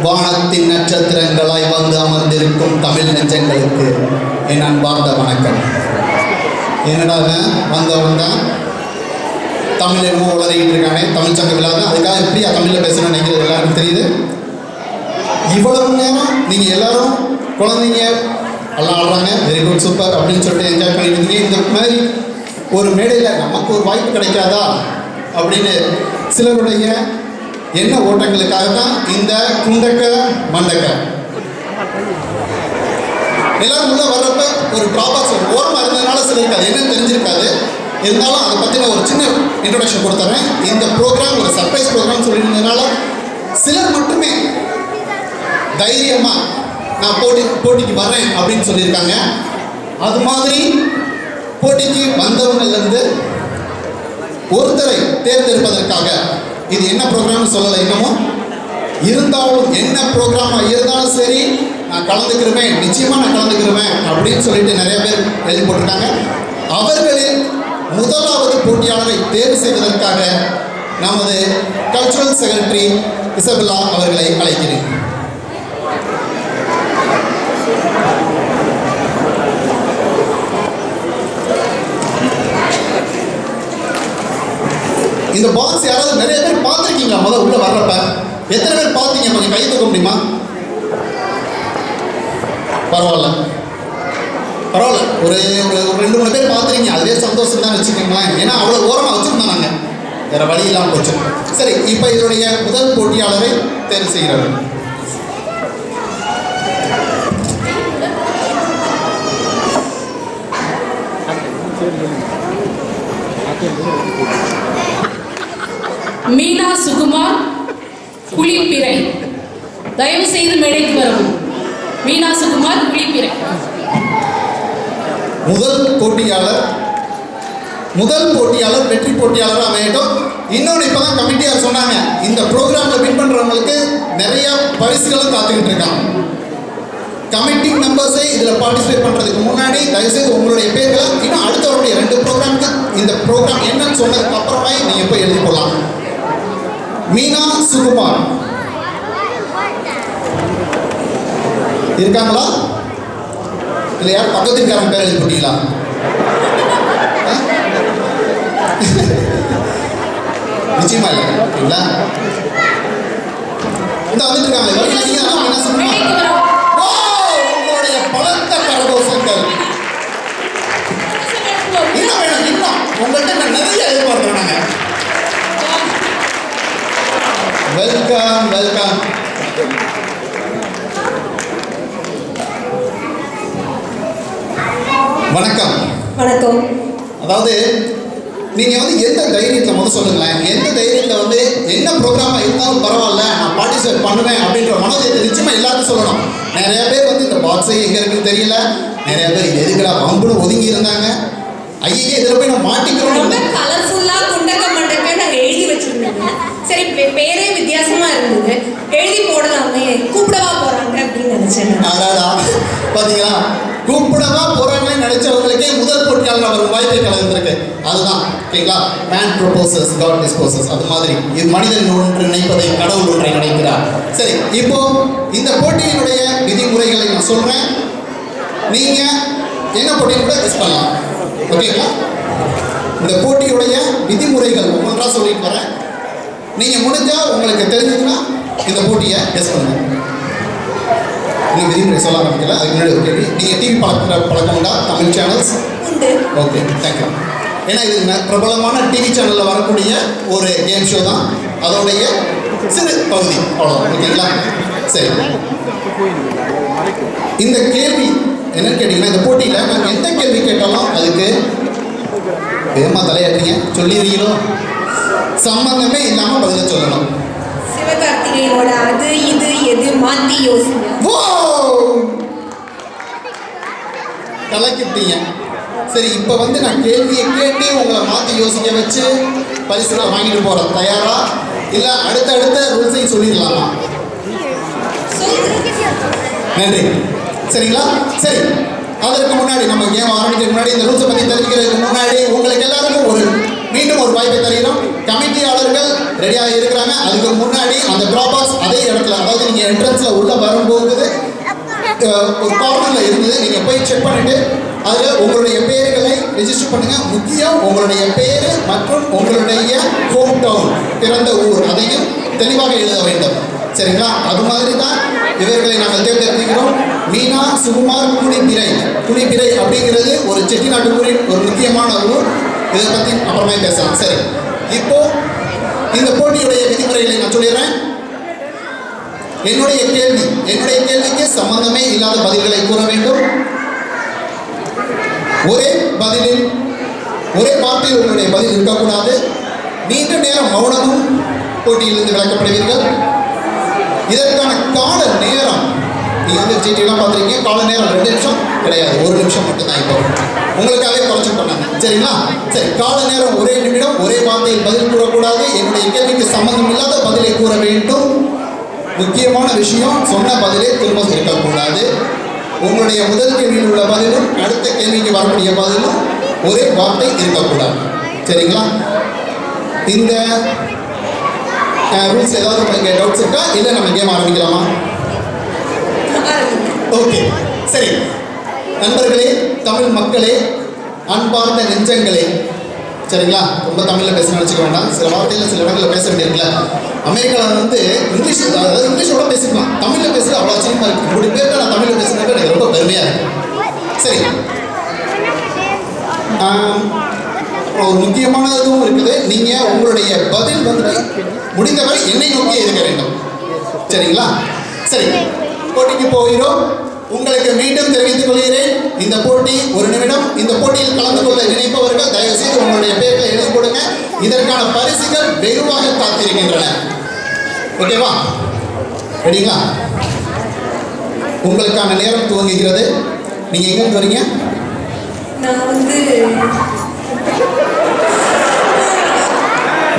வானத்தின் நட்சத்திரங்களாய் வந்து அமர்ந்திருக்கும் தமிழ் நெஞ்சங்களுக்கு என் அன்பார்ந்த வணக்கம். என்னடாக வந்தவன் தான் தமிழ் என்னமோ உளறிக்கிட்டு இருக்கானே, தமிழ் சங்க விழா தான், அதுக்காக எப்படியா தமிழில் பேசணும்னு நினைக்கிறது எல்லாருக்கும் தெரியுது. இவ்வளவு நேரம் நீங்கள் எல்லாரும் குழந்தைங்க எல்லாம் ஆடுறாங்க, வெரி குட் சூப்பர் அப்படின்னு சொல்லிட்டு என்ஜாய் பண்ணிட்டு இந்த மாதிரி ஒரு மேடையில் நமக்கு ஒரு வாய்ப்பு கிடைக்காதா அப்படின்னு சிலருடைய என்ன ஓட்டங்களுக்காக தான் இந்த குண்டக்க மண்டக்க எல்லாரும் உள்ள வர்றப்ப ஒரு ட்ராபாக்ஸ் ஒரு ஓரமாக இருந்ததுனால சிலருக்கு அது என்னன்னு தெரிஞ்சிருக்காது. இருந்தாலும் அதை பற்றின ஒரு சின்ன இன்ட்ரோடக்ஷன் கொடுத்துறேன். இந்த ப்ரோக்ராம் ஒரு சர்ப்ரைஸ் ப்ரோக்ராம் சொல்லியிருந்ததுனால சிலர் மட்டுமே தைரியமாக நான் போட்டிக்கு வரேன் அப்படின்னு சொல்லியிருக்காங்க. அது மாதிரி போட்டிக்கு வந்தவங்கள்லேருந்து ஒருத்தரை தேர்ந்தெடுப்பதற்காக இது என்ன ப்ரோக்ராம்னு சொல்லலை இன்னமும், இருந்தாலும் என்ன ப்ரோக்ராமாக இருந்தாலும் சரி நான் கலந்துக்கிருவேன், நிச்சயமாக நான் கலந்துக்கிருவேன் அப்படின்னு சொல்லிட்டு நிறைய பேர் எழுதி போட்டிருக்காங்க. அவர்களில் முதலாவது போட்டியாளரை தேர்வு செய்வதற்காக நமது கல்ச்சுரல் செக்ரட்டரி இசபெல்லா அவர்களை அழைக்கிறேன். இந்த பாக்ஸ் யாராவது நிறைய பேர் பார்த்துருக்கீங்களா? முதல்ல உள்ள வர்றப்ப எத்தனை பேர் பார்த்தீங்க? கொஞ்சம் கை தூக்க முடியுமா? பரவாயில்ல ஒரு 2-3 பேர் பார்த்துருக்கீங்க, அதுவே சந்தோஷம் தான் வச்சுக்கோங்களேன். ஏன்னா அவ்வளோ ஓரமாக வச்சுருந்தோம் நாங்கள், வேற வழி இல்லாமல் போச்சு. சரி, இப்போ இதனுடைய முதல் போட்டியாளரை தேர்வு செய்கிறார்கள். மீனா சுகுமார், குளிப்பிறை. தயவு செய்து மேடைக்கு வரவும். மீனா சுகுமார், குளிப்பிறை. முதல் போட்டியாளர் வெற்றி போட்டியாளர் அமையட்டும். இன்னொன்று இப்பதான் கமிட்டியார் சொன்னாங்க, இந்த ப்ரோக்ராம்ல வின் பண்றவங்களுக்கு நிறைய பரிசுகளும் காத்துக்கிட்டு இருக்காங்க. கமிட்டி மெம்பர்ஸை இதில் பார்ட்டிசிபேட் பண்ணுறதுக்கு முன்னாடி தயவுசெய்து உங்களுடைய பேர்களை இன்னும் அடுத்தவருடைய 2 ப்ரோக்ராமுக்கு இந்த ப்ரோக்ராம் என்னன்னு சொன்னதுக்கு அப்புறமே நீங்கள் போய் எழுதி போடலாம். மீனா சுகுமார் இருக்காங்களா? இல்லை யார் பக்கத்துக்காரன் பேர் எழுதி போட்டீங்களா? நிச்சயமா இல்லைங்களா? இந்த வந்துட்டு இருக்காங்க. உங்களுடைய பலத்த கரகோஷங்கள் இன்னும் வேணும், இன்னும் உங்கள்கிட்ட நான் நிறைய எதிர்பார்க்கிறோம் நாங்கள். Welcome welcome. வணக்கம். வணக்கம். அதாவது நீங்கள் வந்து எந்த தைரியத்தில் முதல் சொல்லுங்களேன், எந்த தைரியத்தில் வந்து என்ன ப்ரோக்ராமாக இருந்தாலும் பரவாயில்ல நான் பார்ட்டிசிபேட் பண்ணுவேன் அப்படின்ற மனதை நிச்சயமாக எல்லாருக்கும் சொல்லணும். நிறைய பேர் வந்து இந்த பாக்ஸை எங்கே இருக்குன்னு தெரியல, நிறைய பேர் எதுக்கடா வம்புன்னு ஒதுங்கி இருந்தாங்க. ஐயே இதில் போய் நம்ம மாட்டிக்கிறோம். ரொம்ப கலர்ஃபுல்லாக குண்டக்க மண்டக்க நாங்கள் எழுதி வச்சுருந்தோங்க. சரி, பேரே வித்தியாசமாக இருந்தது, எழுதி போடலாமே, கூப்பிடவா போகிறாங்க அப்படின்னு நினச்சேன். அதான் பார்த்தீங்களா, கூப்பிடவா போகிறாங்களே நினைச்சவங்களுக்கே முதல் போட்டியாளர் அவர் வாய்ப்பை கலந்துருக்கு. அதுதான் ஓகேங்களா, மேன் ப்ரொபோசஸ் காட் டிஸ்போசஸ். அது மாதிரி இது மனிதன் ஒன்று நினைப்பதை கடவுள் ஒன்றை நினைக்கிறார். சரி, இப்போ இந்த போட்டியினுடைய விதிமுறைகளை நான் சொல்கிறேன், நீங்கள் என்ன போட்டின்னு கூட கெஸ் பண்ணலாம். ஓகேங்களா, இந்த போட்டியுடைய விதிமுறைகள் ஒவ்வொன்றாக சொல்லிட்டு வரேன். நீங்கள் முடிஞ்சால் உங்களுக்கு தெரிஞ்சதுன்னா இந்த போட்டியை கெஸ் பண்ணுங்கள். நீங்கள் விதிமுறை சொல்ல ஆரம்பிக்கல, அதுக்கு முன்னாடி ஒரு கேள்வி. நீங்கள் டிவி பழக்கம் உண்டா? Tamil channels okay, thank you. ஏன்னா இது பிரபலமான டிவி சேனலில் வரக்கூடிய ஒரு கேம் ஷோ தான், அதோடைய சிறு பகுதி, அவ்வளோதான். ஓகேங்களா, சரி. இந்த கேள்வி என்னன்னு கேட்டிங்கன்னா, இந்த போட்டியில் நாங்கள் எந்த கேள்வி கேட்டாலும் அதுக்கு வேகமாக தலையாட்டுறீங்க, சொல்லிடுறீங்களோ, சம்பந்தமே இல்லாமல் பதில சொல்லணும். சிவகார்த்திகேயனோட அது இது எது மாற்றி யோசிங்க. கலக்கிட்டீங்க. சரி, இப்போ வந்து நான் கேள்வியை கேட்டு உங்களை மாற்றி யோசிக்க வச்சு பரிசுகளை வாங்கிட்டு போகிறேன். தயாரா? இல்லை அடுத்தடுத்த ரூல்ஸையும் சொல்லிடலாமா? நன்றி. சரிங்களா? சரி, அதற்கு முன்னாடி நம்ம கேம் ஆரம்பிக்கிறதுக்கு முன்னாடி இந்த ரூல்ஸை பற்றி தெரிஞ்சுக்கிறதுக்கு முன்னாடி உங்களுக்கு எல்லாருக்கும் ஒரு மீண்டும் ஒரு வாய்ப்பை தருகிறோம். கமிட்டியாளர்கள் ரெடியாக இருக்கிறாங்க. அதுக்கு முன்னாடி அந்த டிராப் பாக்ஸ் அதே இடத்துல, அதாவது நீங்க என்ட்ரன்ஸ்ல உள்ள வரும்போது ஒரு கார்னர்ல இருந்தது, நீங்க போய் செக் பண்ணிட்டு அதுல உங்களுடைய பேர்களை ரெஜிஸ்டர் பண்ணுங்க. முக்கியம் உங்களுடைய பேரு மற்றும் உங்களுடைய ஹோம் டவுன், பிறந்த ஊர், அதையும் தெளிவாக எழுத வேண்டும். சரிங்களா? அது மாதிரி தான் இவர்களை நாங்கள் தேர்ந்தெடுக்கிறோம். மீனா சுகுமார் குளிப்பிரை. குளிப்பிரை அப்படிங்கிறது ஒரு செட்டிநாட்டு ஊரின் ஒரு முக்கியமான ஊர். இதை பற்றி அப்புறமே பேசலாம். சரி, இப்போ இந்த போட்டியுடைய விதிமுறைகளை நான் சொல்லிடுறேன். என்னுடைய கேள்விக்கு சம்பந்தமே இல்லாத பதில்களை கூற வேண்டும். ஒரே வார்த்தையில் உங்களுடைய பதில் இருக்கக்கூடாது. நீண்ட நேரம் மௌனமும் போட்டியிலிருந்து விளக்கப்படுவீர்கள். இதற்கான கால நேரம், நீங்க வந்து சீட்டெல்லாம் பார்த்துருக்கீங்க, கால நேரம் 2 நிமிஷம் கிடையாது, 1 நிமிஷம் மட்டும்தான். இப்போ உங்களுக்காகவே குறைச்சு பண்ணாங்க. சரிங்களா? சரி, கால நேரம் 1 நிமிடம். ஒரே வார்த்தையில் பதில் கூறக்கூடாது. என்னுடைய கேள்விக்கு சம்பந்தம் இல்லாத பதிலை கூற வேண்டும். முக்கியமான விஷயம், சொன்ன பதிலே திரும்ப இருக்கக்கூடாது. உங்களுடைய முதல் கேள்வியில் உள்ள பதிலும் அடுத்த கேள்விக்கு வரக்கூடிய பதிலும் ஒரே வார்த்தை இருக்கக்கூடாது. சரிங்களா? இந்த ரூல்ஸ் ஏதாவது உங்களுக்கு டவுட்ஸ் இருக்கா? இல்லை நம்ம கேம் ஆரம்பிக்கலாமா? ஓகே, சரி. நண்பர்களே, தமிழ் மக்களே, அன்பார்ந்த நெஞ்சங்களே, சரிங்களா? ரொம்ப தமிழில் பேச நினச்சிக்க வேண்டாம். சில வார்த்தையில் சில இடங்களில் பேச வேண்டியிருக்கல. அமெரிக்காவில் வந்து இங்கிலீஷ், அதாவது இங்கிலீஷோட பேசிக்கலாம், தமிழில் பேசுறது அவ்வளோ ஆச்சரியமா இருக்கு. இப்படி பேர்ல நான் தமிழில் பேசுறது எனக்கு ரொம்ப பெருமையாக இருக்கு. சரி, ஒரு முக்கியமானதும் இருக்குது. நீங்கள் உங்களுடைய பதில் வந்து முடிந்தவரை என்னை நோக்கி இருக்க வேண்டும். சரிங்களா? சரி, போட்டிக்கு போகிறோம். உங்களுக்கு மீண்டும் தெரிவித்துக் கொள்கிறேன், இந்த போட்டி 1 நிமிடம். இந்த போட்டியில் கலந்து கொள்ள நினைப்பவர்கள் தயவு செய்து உங்களுடைய பெயர்களை எழுதி கொடுங்க. இதற்கான பரிசுகள் வெகுவாக காத்திருக்கின்றன. ஓகேவா? ரெடிங்களா? உங்களுக்கான நேரம் துவங்குகிறது. நீங்க எங்க வரீங்க? நான் வந்து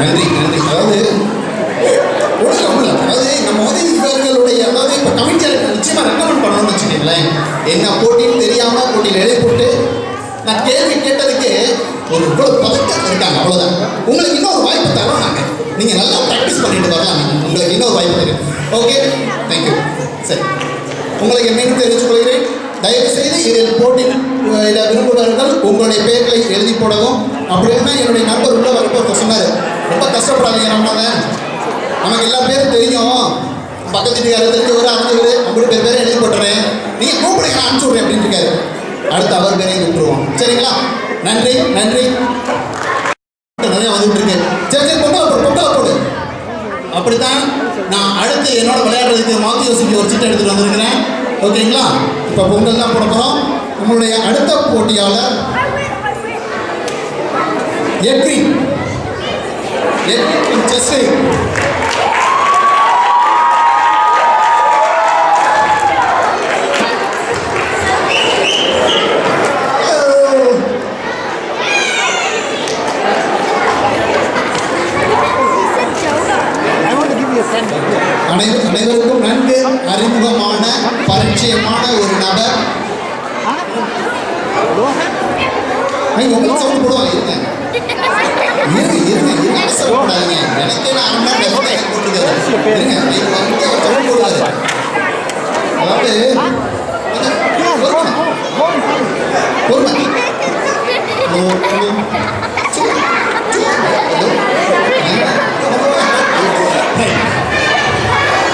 நன்றி. அதாவது நம்ம வந்து இவர்களுடைய, அதாவது இப்போ கமிட்டியாளர்கள் நிச்சயமா ரெக்கமெண்ட் பண்ணணும்னு வச்சுக்கீங்களேன். என்ன போட்டின்னு தெரியாம போட்டியில் எழுதி போட்டு நான் கேள்வி கேட்டதுக்கு ஒரு பதட்டம் இருக்காங்க, அவ்வளோதான். உங்களுக்கு இன்னொரு வாய்ப்பு தரோம் நாங்கள். நீங்கள் நல்லா ப்ராக்டிஸ் பண்ணிட்டு வரலாம். உங்களுக்கு இன்னொரு வாய்ப்பு இருக்கு. Okay, thank you. சரி, உங்களுக்கு மீண்டும் தெரிவித்துக் கொள்கிறேன். தயவு செய்து இதில் போட்டி விரும்புபவர்கள் உங்களுடைய பெயர்களை எழுதி போடவும். அப்படி இருந்தால் என்னுடைய நண்பர் உள்ள வரப்போ சொன்னார், ரொம்ப கஷ்டப்படாதீங்க, நமக்கு எல்லா பேரும் தெரியும், பக்கத்து வீட்டுக்காரர் தெரிஞ்சவர், அறிஞ்சவர், 50 பேர் எழுதி போட்டுறேன், நீங்கள் கூப்பிடுங்க, நான் அனுப்பிச்சு விட்றேன் அப்படின்னு இருக்காரு. அடுத்து அவர் பேரையும் கூப்பிடுவோம். சரிங்களா? நன்றி. நிறைய வந்துட்டு இருக்கு. சரி, பொட்டா போடு. அப்படித்தான் நான் அடுத்து என்னோட விளையாடுறதுக்கு மாற்றி யோசிக்க ஒரு சீட்டை எடுத்துட்டு வந்திருக்கிறேன். ஓகேங்களா? இப்போ பொங்கல் தான் போட போகிறோம். நம்மளுடைய அடுத்த போட்டியாளர் எட்வின் செஸ்ஸை. அனைவருக்கும் நன்கு அறிமுகமான பரிச்சயமான ஒரு நபர். உங்களுக்கு சவுண்ட் போடுவாங்க. இருங்க, அவசரப்படாதீங்க. எனக்கே நான் அரை மணி நேரம் போட்டுருக்காரு. இருங்க, சவுண்ட் போடுவாரு. அதாவது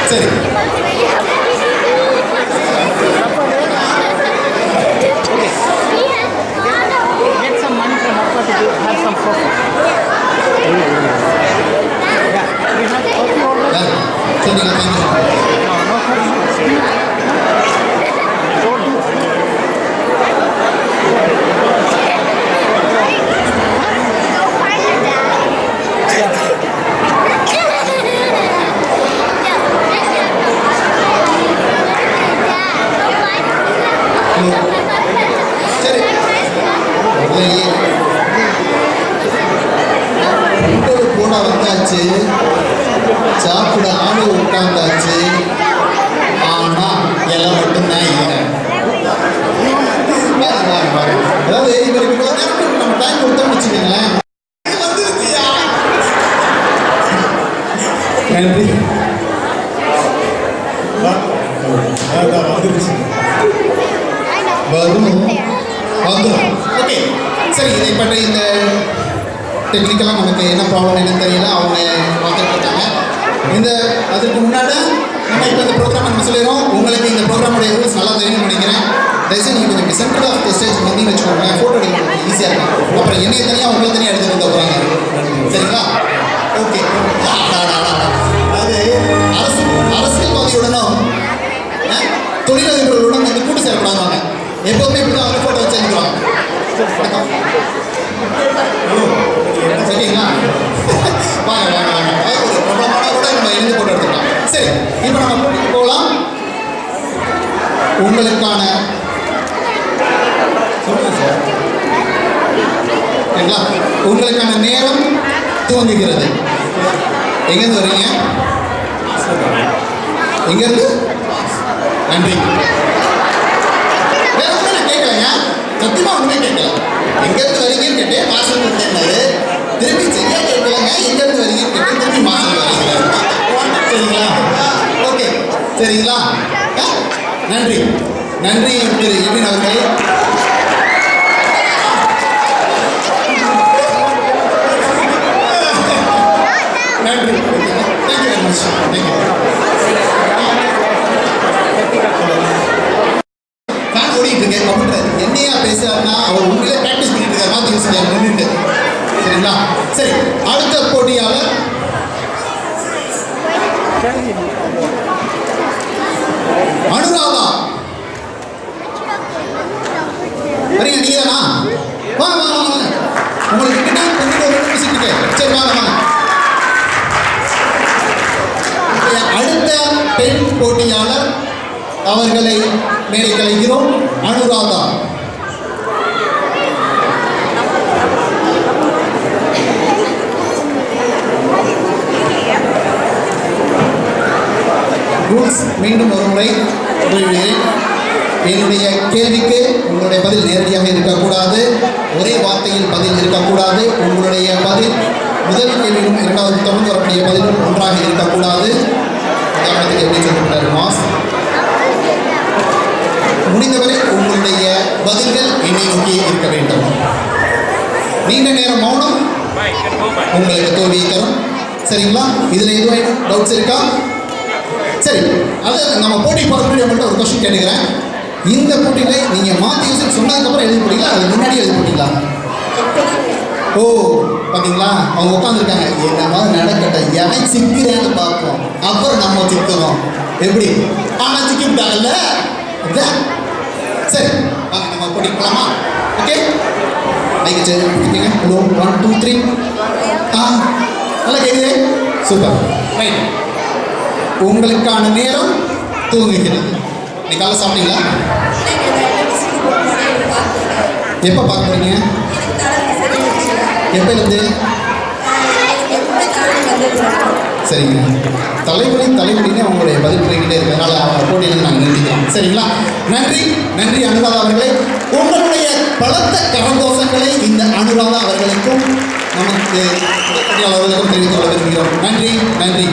சரி, வந்தாச்சு, சாப்பிட ஆளு உட்கார்ந்தாச்சு. ஆனா எல்லாம் மட்டும்தான் இல்லை. அதாவது இவருக்கு நம்ம டைம் கொடுத்தோம்னு வச்சுக்கோங்களேன். வரும் வந்துடும். ஓகே சரி, இதை பற்றி இந்த டெக்னிக்கலாக நமக்கு என்ன ப்ராப்ளம் என்னன்னு தெரியல, அவங்க பார்த்துட்டு இருக்காங்க. இந்த அதுக்கு முன்னாடி நம்ம இப்போ இந்த ப்ரோக்ராம் நம்ம சொல்லிடுறோம். உங்களுக்கு இந்த ப்ரோக்ராமுடைய ரூல்ஸ் நல்லா தெரியும் நினைக்கிறேன். தயவுசெய்து நீங்கள் கொஞ்சம் சென்டர் ஆஃப் த ஸ்டேஜ் வந்து வச்சுக்கோங்க, ஃபோட்டோ எடுக்க ஈஸியாக இருக்கும். அப்புறம் என்னைய தனியாக உங்களை தனியாக எடுத்துகிட்டு வந்து போகிறாங்க. சரிங்களா? ஓகே. அதாவது அரசியல்வாதியுடனும் தொழிலதிபர்களுடன் வந்து கூட்டு சேரப்படாதுவாங்க. எப்போதுமே இப்படி தான் அவங்க ஃபோட்டோ வச்சு எடுத்துருவாங்க. சரிங்களா? வாங்க வாங்க வாங்க. ஒரு பிரபலமான கூட நம்ம இருந்து போட்டோ எடுத்துக்கலாம். சரி, இப்போ நம்ம போட்டிக்கு போகலாம். உங்களுக்கான சரிங்களா, உங்களுக்கான நேரம் துவங்குகிறது. எங்கேருந்து வர்றீங்க? எங்கேருந்து? நன்றி. வேற ஒன்றும் நான் கேட்கலைங்க, சத்தியமா ஒன்றுமே கேட்கல. எங்கேருந்து வரீங்கன்னு கேட்டேன், மாசம் கேட்டாரு. திருப்பி சரியா கேட்கலங்க, எங்கேருந்து வரீங்கன்னு கேட்டேன், திருப்பி மாசம் வரீங்க. சரிங்களா? ஓகே சரிங்களா? நன்றி நன்றி திரு எபின் அவர்களே. நன்றி, thank you very much. Thank you. Fan ஓடிட்டு இருக்கேன் கம்ப்யூட்டர் என்னையா பேசுறாருன்னா அவர் உண்மையிலே ப்ராக்டிஸ் பண்ணிட்டு இருக்காரு. மாற்றி யோசிச்சார் நின்றுட்டு. சரிங்களா? சரி, அடுத்த போட்டியாளர் அனுராதா. வரீங்க நீங்க தானா? வாங்க வாங்க வாங்க. உங்களுக்கு கிட்ட கொஞ்சம் ஒரு நிமிஷம் இருக்கு. சரி வாங்க வாங்க. அடுத்த பெண் போட்டியாளர் அவர்களை மேடை கலைக்கிறோம். அனுராதா. ரூல்ஸ் மீண்டும் ஒரு முறை சொல்கிறேன். என்னுடைய கேள்விக்கு உங்களுடைய பதில் நேரடியாக இருக்கக்கூடாது. ஒரே வார்த்தையில் பதில் இருக்கக்கூடாது. உங்களுடைய பதில் முதல் கேள்வியும் இரண்டாவது தொடர்ந்து வரக்கூடிய பதிலும் ஒன்றாக இருக்கக்கூடாது. உதாரணத்துக்கு எப்படி சொல்லப்பட்டார் மாஸ். முடிந்தவரை உங்களுடைய பதில்கள் என்னை நோக்கி இருக்க வேண்டும். நீண்ட நேரம் மௌனம் உங்களுக்கு தோல்வியை தரும். சரிங்களா? இதில் எதுவும் டவுட்ஸ் இருக்கா? சரி, அது நம்ம போட்டி போகிறதுக்கு உங்கள்கிட்ட ஒரு கொஸ்டின் கேட்டுக்கிறேன். இந்த போட்டியில் நீங்கள் மாற்றி யூஸ் சொன்னதுக்கப்புறம் எழுதி போட்டீங்களா, அது முன்னாடி எழுதி போட்டீங்களா? ஓ பார்த்தீங்களா, அவங்க உட்காந்துருக்காங்க. என்ன மாதிரி நடக்கட்டும், எவன் சிக்கிறேன்னு பார்ப்போம், அப்புறம் நம்ம சிக்கிறோம். எப்படி? ஆனால் சிக்கி விட்டாங்கல்ல. சரி வாங்க நம்ம போட்டி போகலாமா? ஓகே, லைக் பிடிச்சிங்க. ஹலோ 1 2 3. நல்லா கேட்குது. சூப்பர். ரைட், உங்களுக்கான நேரம் துவங்குகிறது. இன்னைக்கு காலை சாப்பிட்டீங்களா? எப்போ பார்க்க போறீங்க? எப்போலேருந்து? சரிங்க, தலைவலின்னு அவங்களுடைய பதில் பண்ணிக்கிட்டே இருக்கு. அதனால் அவங்க போட்டியிலிருந்து நாங்கள் நிறுத்திக்கிறோம். சரிங்களா? நன்றி நன்றி அனுராதா அவர்களே. உங்களுடைய பலத்த கரந்தோஷங்களை இந்த அனுராதா அவர்களுக்கும் நமக்கு தெரிவித்துக் கொள்ள விரும்புகிறோம். நன்றி நன்றி.